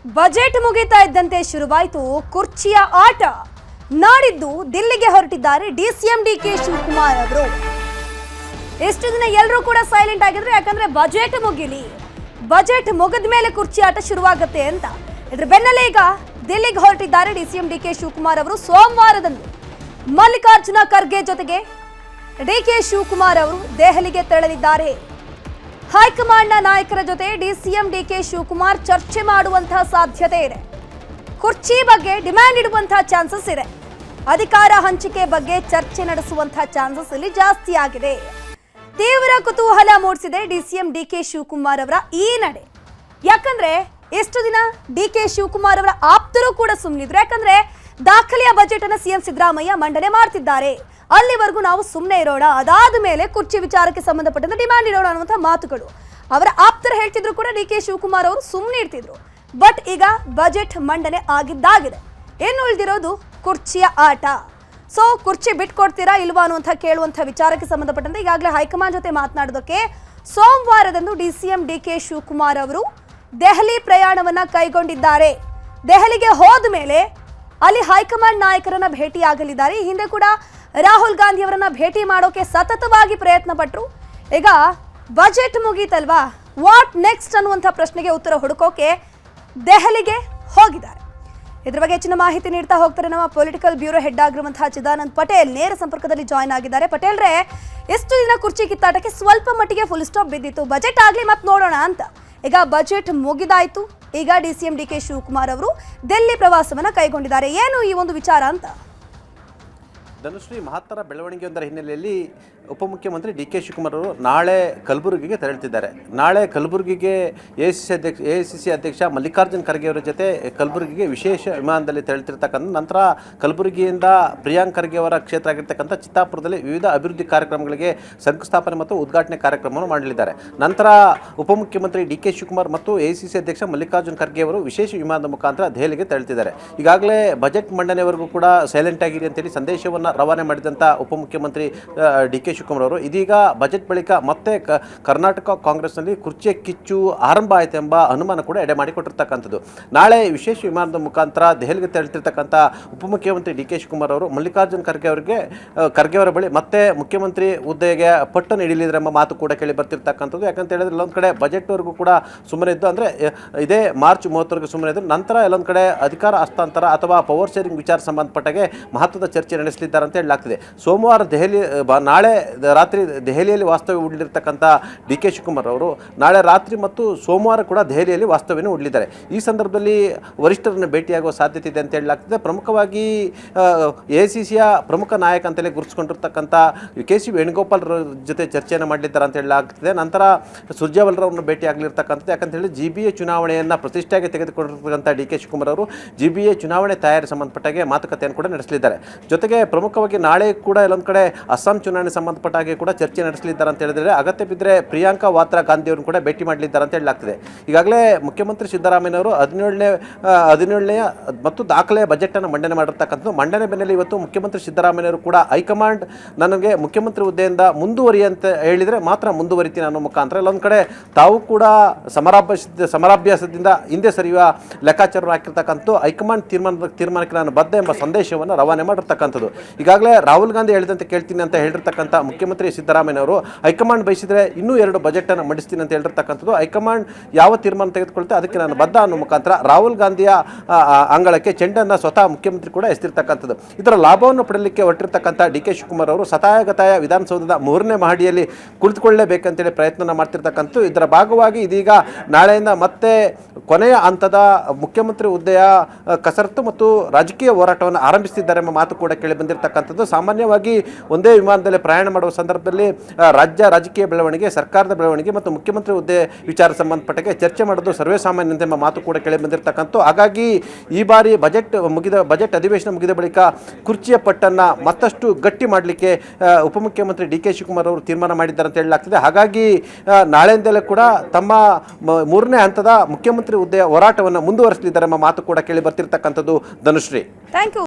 Budget ಮುಗಿತಾ ಇದ್ದಂತೆ ಶುರುವಾಯಿತು ಕುರ್ಚಿಯ ಆಟ. ನಾಡಿದ್ದು ದಿಲ್ಲಿಗೆ ಹೊರಟಿದ್ದಾರೆ ಡಿಸಿಎಂ ಡಿಕೆ ಶಿವಕುಮಾರ್ ಅವರು. ಎಷ್ಟು ದಿನ ಎಲ್ಲರೂ ಕೂಡ ಸೈಲೆಂಟ್ ಆಗಿದ್ರು, ಯಾಕಂದ್ರೆ ಬಜೆಟ್ ಮುಗಿಲಿ, ಬಜೆಟ್ ಮುಗಿದ ಮೇಲೆ ಕುರ್ಚಿ ಆಟ ಶುರುವಾಗುತ್ತೆ ಅಂತ. ಇದ್ರ ಬೆನ್ನಲ್ಲೇ ಈಗ ದಿಲ್ಲಿಗೆ ಹೊರಟಿದ್ದಾರೆ ಡಿಸಿಎಂ ಡಿಕೆ ಶಿವಕುಮಾರ್ ಅವರು. ಸೋಮವಾರದಂದು ಮಲ್ಲಿಕಾರ್ಜುನ ಖರ್ಗೆ ಜೊತೆಗೆ ಡಿಕೆ ಶಿವಕುಮಾರ್ ಅವರು ದೆಹಲಿಗೆ ತೆರಳಲಿದ್ದಾರೆ. ಹೈಕಮಾಂಡ್ನ ನಾಯಕರ ಜೊತೆ ಡಿಸಿಎಂ ಡಿಕೆ ಶಿವಕುಮಾರ್ ಚರ್ಚೆ ಮಾಡುವಂತಹ ಸಾಧ್ಯತೆ ಇದೆ. ಕುರ್ಚಿ ಬಗ್ಗೆ ಡಿಮ್ಯಾಂಡ್ ಇಡುವಂತಹ ಚಾನ್ಸಸ್ ಇದೆ. ಅಧಿಕಾರ ಹಂಚಿಕೆ ಬಗ್ಗೆ ಚರ್ಚೆ ನಡೆಸುವಂತಹ ಚಾನ್ಸಸ್ ಇಲ್ಲಿ ಜಾಸ್ತಿ ಆಗಿದೆ. ತೀವ್ರ ಕುತೂಹಲ ಮೂಡಿಸಿದೆ ಡಿಸಿಎಂ ಡಿಕೆ ಶಿವಕುಮಾರ್ ಅವರ ಈ ನಡೆ. ಯಾಕಂದ್ರೆ ಎಷ್ಟು ದಿನ ಡಿಕೆ ಶಿವಕುಮಾರ್ ಅವರ ಆಪ್ತರು ಕೂಡ ಸುಮ್ಮನಿದ್ರು. ಯಾಕಂದ್ರೆ ದಾಖಲೆಯ ಬಜೆಟ್ ಅನ್ನು ಸಿಎಂ ಸಿದ್ದರಾಮಯ್ಯ ಮಂಡನೆ ಮಾಡ್ತಿದ್ದಾರೆ, ಅಲ್ಲಿವರೆಗೂ ನಾವು ಸುಮ್ಮನೆ ಇರೋಣ, ಅದಾದ ಮೇಲೆ ಕುರ್ಚಿ ವಿಚಾರಕ್ಕೆ ಸಂಬಂಧಪಟ್ಟಂತೆ ಡಿಮ್ಯಾಂಡ್ ಇರೋಣ ಅನ್ನುವಂಥ ಮಾತುಗಳು ಅವರ ಆಪ್ತರು ಹೇಳ್ತಿದ್ರು. ಕೂಡ ಡಿಕೆ ಶಿವಕುಮಾರ್ ಅವರು ಸುಮ್ಮನೆ ಇರ್ತಿದ್ರು. ಬಟ್ ಈಗ ಬಜೆಟ್ ಮಂಡನೆ ಆಗಿದ್ದಾಗಿದೆ. ಏನು ಉಳಿದಿರೋದು ಕುರ್ಚಿಯ ಆಟ. ಸೊ ಕುರ್ಚಿ ಬಿಟ್ಕೊಡ್ತೀರಾ ಇಲ್ವಾ ಅನ್ನುವಂಥ ಕೇಳುವಂಥ ವಿಚಾರಕ್ಕೆ ಸಂಬಂಧಪಟ್ಟಂತೆ ಈಗಾಗಲೇ ಹೈಕಮಾಂಡ್ ಜೊತೆ ಮಾತನಾಡೋದಕ್ಕೆ ಸೋಮವಾರದಂದು ಡಿಸಿಎಂ ಡಿಕೆ ಶಿವಕುಮಾರ್ ಅವರು ದೆಹಲಿ ಪ್ರಯಾಣವನ್ನ ಕೈಗೊಂಡಿದ್ದಾರೆ. ದೆಹಲಿಗೆ ಹೋದ ಮೇಲೆ ಅಲ್ಲಿ ಹೈಕಮಾಂಡ್ ನಾಯಕರನ್ನ ಭೇಟಿಯಾಗಲಿದ್ದಾರೆ. ಈ ಹಿಂದೆ ಕೂಡ ರಾಹುಲ್ ಗಾಂಧಿ ಅವರನ್ನ ಭೇಟಿ ಮಾಡೋಕೆ ಸತತವಾಗಿ ಪ್ರಯತ್ನ ಪಟ್ಟರು. ಈಗ ಬಜೆಟ್ ಮುಗೀತಲ್ವಾ, ವಾಟ್ ನೆಕ್ಸ್ಟ್ ಅನ್ನುವಂಥ ಪ್ರಶ್ನೆಗೆ ಉತ್ತರ ಹುಡುಕೋಕೆ ದೆಹಲಿಗೆ ಹೋಗಿದ್ದಾರೆ. ಇದ್ರ ಬಗ್ಗೆ ಹೆಚ್ಚಿನ ಮಾಹಿತಿ ನೀಡ್ತಾ ಹೋಗ್ತಾರೆ ನಮ್ಮ ಪೊಲಿಟಿಕಲ್ ಬ್ಯೂರೋ ಹೆಡ್ ಆಗಿರುವಂತಹ ಚಿದಾನಂದ್ ಪಟೇಲ್. ನೇರ ಸಂಪರ್ಕದಲ್ಲಿ ಜಾಯ್ನ್ ಆಗಿದ್ದಾರೆ. ಪಟೇಲ್ರೇ, ಎಷ್ಟು ದಿನ ಕುರ್ಚಿ ಕಿತ್ತಾಟಕ್ಕೆ ಸ್ವಲ್ಪ ಮಟ್ಟಿಗೆ ಫುಲ್ ಸ್ಟಾಪ್ ಬಿದ್ದಿತ್ತು. ಬಜೆಟ್ ಆಗ್ಲಿ ಮತ್ತೆ ನೋಡೋಣ ಅಂತ. ಈಗ ಬಜೆಟ್ ಮುಗಿದಾಯ್ತು. ಈಗ ಡಿಸಿಎಂ ಡಿಕೆ ಶಿವಕುಮಾರ್ ಅವರು ದಿಲ್ಲಿ ಪ್ರವಾಸವನ್ನ ಕೈಗೊಂಡಿದ್ದಾರೆ. ಏನು ಈ ಒಂದು ವಿಚಾರ ಅಂತ? ಧನುಶ್ರೀ, ಮಹತ್ತರ ಬೆಳವಣಿಗೆಯೊಂದರ ಹಿನ್ನೆಲೆಯಲ್ಲಿ ಉಪಮುಖ್ಯಮಂತ್ರಿ ಡಿ ಕೆ ಶಿವಕುಮಾರ್ ಅವರು ನಾಳೆ ಕಲಬುರಗಿಗೆ ತೆರಳುತ್ತಿದ್ದಾರೆ. ನಾಳೆ ಕಲಬುರಗಿಗೆ ಎಐಸಿಸಿ ಅಧ್ಯಕ್ಷ ಮಲ್ಲಿಕಾರ್ಜುನ ಖರ್ಗೆ ಅವರ ಜೊತೆ ಕಲಬುರಗಿಗೆ ವಿಶೇಷ ವಿಮಾನದಲ್ಲಿ ತೆರಳುತ್ತಿರ್ತಕ್ಕಂಥ ನಂತರ ಕಲಬುರಗಿಯಿಂದ ಪ್ರಿಯಾಂಕ್ ಖರ್ಗೆ ಅವರ ಕ್ಷೇತ್ರ ಆಗಿರ್ತಕ್ಕಂಥ ಚಿತ್ತಾಪುರದಲ್ಲಿ ವಿವಿಧ ಅಭಿವೃದ್ಧಿ ಕಾರ್ಯಕ್ರಮಗಳಿಗೆ ಶಂಕುಸ್ಥಾಪನೆ ಮತ್ತು ಉದ್ಘಾಟನೆ ಕಾರ್ಯಕ್ರಮವನ್ನು ಮಾಡಲಿದ್ದಾರೆ. ನಂತರ ಉಪಮುಖ್ಯಮಂತ್ರಿ ಡಿ ಕೆ ಶಿವಕುಮಾರ್ ಮತ್ತು ಎಐಸಿಸಿ ಅಧ್ಯಕ್ಷ ಮಲ್ಲಿಕಾರ್ಜುನ ಖರ್ಗೆ ಅವರು ವಿಶೇಷ ವಿಮಾನದ ಮುಖಾಂತರ ದೆಹಲಿಗೆ ತೆರಳುತ್ತಿದ್ದಾರೆ. ಈಗಾಗಲೇ ಬಜೆಟ್ ಮಂಡನೆವರೆಗೂ ಕೂಡ ಸೈಲೆಂಟ್ ಆಗಿರಿ ಅಂತೇಳಿ ಸಂದೇಶವನ್ನು ರವಾನೆ ಮಾಡಿದಂಥ ಉಪಮುಖ್ಯಮಂತ್ರಿ ಡಿ ಕೆ ಶಿವಕುಮಾರ್ ಅವರು ಇದೀಗ ಬಜೆಟ್ ಬಳಿಕ ಮತ್ತೆ ಕರ್ನಾಟಕ ಕಾಂಗ್ರೆಸ್ನಲ್ಲಿ ಕುರ್ಚಿಯ ಕಿಚ್ಚು ಆರಂಭ ಆಯಿತು ಎಂಬ ಅನುಮಾನ ಕೂಡ ಎಡೆ ಮಾಡಿಕೊಟ್ಟಿರ್ತಕ್ಕಂಥದ್ದು. ನಾಳೆ ವಿಶೇಷ ವಿಮಾನದ ಮುಖಾಂತರ ದೆಹಲಿಗೆ ತೆರಳುತ್ತಿರ್ತಕ್ಕಂಥ ಉಪಮುಖ್ಯಮಂತ್ರಿ ಡಿ ಕೆ ಶಿವಕುಮಾರ್ ಅವರು ಮಲ್ಲಿಕಾರ್ಜುನ ಖರ್ಗೆ ಅವರ ಬಳಿ ಮತ್ತೆ ಮುಖ್ಯಮಂತ್ರಿ ಹುದ್ದೆಗೆ ಪಟ್ಟನ್ನು ಹಿಡಿಯಲಿದ್ದಾರೆ ಎಂಬ ಮಾತು ಕೂಡ ಕೇಳಿ ಬರ್ತಿರ್ತಕ್ಕಂಥದ್ದು. ಯಾಕಂತ ಹೇಳಿದ್ರೆ ಎಲ್ಲೊಂದು ಕಡೆ ಬಜೆಟ್ವರೆಗೂ ಕೂಡ ಸುಮ್ಮನೆ ಇದ್ದು, ಅಂದರೆ ಇದೇ ಮಾರ್ಚ್ 30ವರೆಗೂ ಸುಮ್ಮನೆ ಇದ್ದು, ನಂತರ ಎಲ್ಲೊಂದು ಕಡೆ ಅಧಿಕಾರ ಹಸ್ತಾಂತರ ಅಥವಾ ಪವರ್ ಶೇರಿಂಗ್ ವಿಚಾರ ಸಂಬಂಧಪಟ್ಟಾಗೆ ಮಹತ್ವದ ಚರ್ಚೆ ನಡೆಸಲಿದ್ದಾರೆ ಅಂತ ಹೇಳಲಾಗ್ತಿದೆ. ಸೋಮವಾರ ನಾಳೆ ರಾತ್ರಿ ದೆಹಲಿಯಲ್ಲಿ ವಾಸ್ತವ್ಯ ಹೂಡಲಿರ್ತಕ್ಕಂಥ ಡಿ ಕೆ ಶಿವಕುಮಾರ್ ಅವರು ನಾಳೆ ರಾತ್ರಿ ಮತ್ತು ಸೋಮವಾರ ಕೂಡ ದೆಹಲಿಯಲ್ಲಿ ವಾಸ್ತವ್ಯವನ್ನು ಹೂಡಲಿದ್ದಾರೆ. ಈ ಸಂದರ್ಭದಲ್ಲಿ ವರಿಷ್ಠರನ್ನು ಭೇಟಿಯಾಗುವ ಸಾಧ್ಯತೆ ಇದೆ ಅಂತ ಹೇಳಲಾಗ್ತಿದೆ. ಪ್ರಮುಖವಾಗಿ ಎಐಸಿಸಿಯ ಪ್ರಮುಖ ನಾಯಕ ಅಂತಲೇ ಗುರುತಿಸಿಕೊಂಡಿರ್ತಕ್ಕಂಥ ಕೆ.ಸಿ. ವೇಣುಗೋಪಾಲ್ ಜೊತೆ ಚರ್ಚೆಯನ್ನು ಮಾಡಲಿದ್ದಾರೆ ಅಂತ ಹೇಳಲಾಗ್ತಿದೆ. ನಂತರ ಸುರ್ಜೇವಾಲಾರವರನ್ನು ಭೇಟಿಯಾಗಲಿರ್ತಕ್ಕಂಥದ್ದು. ಯಾಕಂತ ಹೇಳಿ GBA ಚುನಾವಣೆಯನ್ನು ಪ್ರತಿಷ್ಠೆಯಾಗಿ ತೆಗೆದುಕೊಂಡಿರ್ತಕ್ಕಂಥ ಡಿ ಕೆ ಶಿವಕುಮಾರ್ ಅವರು GBA ಚುನಾವಣೆ ತಯಾರಿ ಸಂಬಂಧಪಟ್ಟಾಗೆ ಮಾತುಕತೆಯನ್ನು ಕೂಡ ನಡೆಸಲಿದ್ದಾರೆ. ಜೊತೆಗೆ ಪ್ರಮುಖವಾಗಿ ನಾಳೆ ಕೂಡ ಎಲ್ಲೊಂದು ಕಡೆ ಅಸ್ಸಾಂ ಚುನಾವಣೆ ಸಂಬಂಧಪಟ್ಟ ಹಾಗೆ ಕೂಡ ಚರ್ಚೆ ನಡೆಸಲಿದ್ದಾರೆ ಅಂತ ಹೇಳಿದರೆ, ಅಗತ್ಯ ಬಿದ್ದರೆ ಪ್ರಿಯಾಂಕಾ ವಾದ್ರಾ ಗಾಂಧಿ ಅವರನ್ನು ಕೂಡ ಭೇಟಿ ಮಾಡಲಿದ್ದಾರೆ ಅಂತ ಹೇಳಲಾಗ್ತಿದೆ. ಈಗಾಗಲೇ ಮುಖ್ಯಮಂತ್ರಿ ಸಿದ್ದರಾಮಯ್ಯ ಅವರು 17ನೇ ಮತ್ತು ದಾಖಲೆಯ ಬಜೆಟನ್ನು ಮಂಡನೆ ಮಾಡಿರ್ತಕ್ಕಂಥದ್ದು. ಮಂಡನೆ ಬೆನ್ನಲ್ಲೇ ಇವತ್ತು ಮುಖ್ಯಮಂತ್ರಿ ಸಿದ್ದರಾಮಯ್ಯ ಅವರು ಕೂಡ ಹೈಕಮಾಂಡ್ ನನಗೆ ಮುಖ್ಯಮಂತ್ರಿ ಹುದ್ದೆಯಿಂದ ಮುಂದುವರಿ ಅಂತ ಹೇಳಿದರೆ ಮಾತ್ರ ಮುಂದುವರಿತೀನಿ ಅನ್ನೋ ಮುಖಾಂತರ ಎಲ್ಲೊಂದು ಕಡೆ ತಾವು ಕೂಡ ಸಮರಾಭ್ಯಾಸದಿಂದ ಹಿಂದೆ ಸರಿಯುವ ಲೆಕ್ಕಾಚಾರ ಹಾಕಿರ್ತಕ್ಕಂಥದ್ದು. ಹೈಕಮಾಂಡ್ ತೀರ್ಮಾನಕ್ಕೆ ನಾನು ಬದ್ಧ ಎಂಬ ಸಂದೇಶವನ್ನು ರವಾನೆ ಮಾಡಿರ್ತಕ್ಕಂಥದ್ದು. ಈಗಾಗಲೇ ರಾಹುಲ್ ಗಾಂಧಿ ಹೇಳಿದಂತೆ ಕೇಳ್ತೀನಿ ಅಂತ ಹೇಳಿರ್ತಕ್ಕಂಥ ಮುಖ್ಯಮಂತ್ರಿ ಸಿದ್ದರಾಮಯ್ಯ ಅವರು ಹೈಕಮಾಂಡ್ ಬಯಸಿದರೆ ಇನ್ನೂ 2 ಬಜೆಟನ್ನು ಮಂಡಿಸ್ತೀನಿ ಅಂತ ಹೇಳಿರ್ತಕ್ಕಂಥದ್ದು. ಹೈಕಮಾಂಡ್ ಯಾವ ತೀರ್ಮಾನ ತೆಗೆದುಕೊಳ್ತೆ ಅದಕ್ಕೆ ನಾನು ಬದ್ಧ ಅನ್ನೋ ಮುಖಾಂತರ ರಾಹುಲ್ ಗಾಂಧಿಯ ಅಂಗಳಕ್ಕೆ ಚೆಂಡನ್ನು ಸ್ವತಃ ಮುಖ್ಯಮಂತ್ರಿ ಕೂಡ ಎಸ್ತಿರ್ತಕ್ಕಂಥದ್ದು. ಇದರ ಲಾಭವನ್ನು ಪಡೆಯಲಿಕ್ಕೆ ಹೊರಟಿರ್ತಕ್ಕಂಥ ಡಿ ಕೆ ಶಿವಕುಮಾರ್ ಅವರು ಸತಾಯಗತಾಯ ವಿಧಾನಸೌಧದ 3ನೇ ಮಹಡಿಯಲ್ಲಿ ಕುಳಿತುಕೊಳ್ಳಲೇಬೇಕಂತೇಳಿ ಪ್ರಯತ್ನ ಮಾಡ್ತಿರ್ತಕ್ಕಂಥದ್ದು. ಇದರ ಭಾಗವಾಗಿ ಇದೀಗ ನಾಳೆಯಿಂದ ಮತ್ತೆ ಕೊನೆಯ ಹಂತದ ಮುಖ್ಯಮಂತ್ರಿ ಹುದ್ದೆಯ ಕಸರತ್ತು ಮತ್ತು ರಾಜಕೀಯ ಹೋರಾಟವನ್ನು ಆರಂಭಿಸುತ್ತಿದ್ದಾರೆ ಎಂಬ ಮಾತು ಕೂಡ ಕೇಳಿ ಬಂದಿರತಕ್ಕಂಥದ್ದು. ಸಾಮಾನ್ಯವಾಗಿ ಒಂದೇ ವಿಮಾನದಲ್ಲಿ ಪ್ರಯಾಣ ಮಾಡುವ ಸಂದರ್ಭದಲ್ಲಿ ರಾಜಕೀಯ ಬೆಳವಣಿಗೆ, ಸರ್ಕಾರದ ಬೆಳವಣಿಗೆ ಮತ್ತು ಮುಖ್ಯಮಂತ್ರಿ ಹುದ್ದೆ ವಿಚಾರ ಸಂಬಂಧಪಟ್ಟಾಗೆ ಚರ್ಚೆ ಮಾಡೋದು ಸರ್ವೇ ಸಾಮಾನ್ಯಂತೆ ಎಂಬ ಮಾತು ಕೂಡ ಕೇಳಿ ಬಂದಿರತಕ್ಕಂಥ. ಹಾಗಾಗಿ ಈ ಬಾರಿ ಬಜೆಟ್ ಅಧಿವೇಶನ ಮುಗಿದ ಬಳಿಕ ಕುರ್ಚಿಯ ಪಟ್ಟನ್ನು ಮತ್ತಷ್ಟು ಗಟ್ಟಿ ಮಾಡಲಿಕ್ಕೆ ಉಪಮುಖ್ಯಮಂತ್ರಿ ಡಿ ಕೆ ಶಿವಕುಮಾರ್ ಅವರು ತೀರ್ಮಾನ ಮಾಡಿದ್ದಾರೆ ಅಂತ ಹೇಳಲಾಗ್ತಿದೆ. ಹಾಗಾಗಿ ನಾಳೆಯಿಂದಲೇ ಕೂಡ ತಮ್ಮ 3ನೇ ಹಂತದ ಮುಖ್ಯಮಂತ್ರಿ ಹುದ್ದೆಯ ಹೋರಾಟವನ್ನು ಮುಂದುವರಿಸಲಿದ್ದಾರೆ ಎಂಬ ಮಾತು ಕೂಡ ಕೇಳಿ ಬರ್ತಿರ್ತಕ್ಕಂಥದ್ದು. Dhanushree, thank you.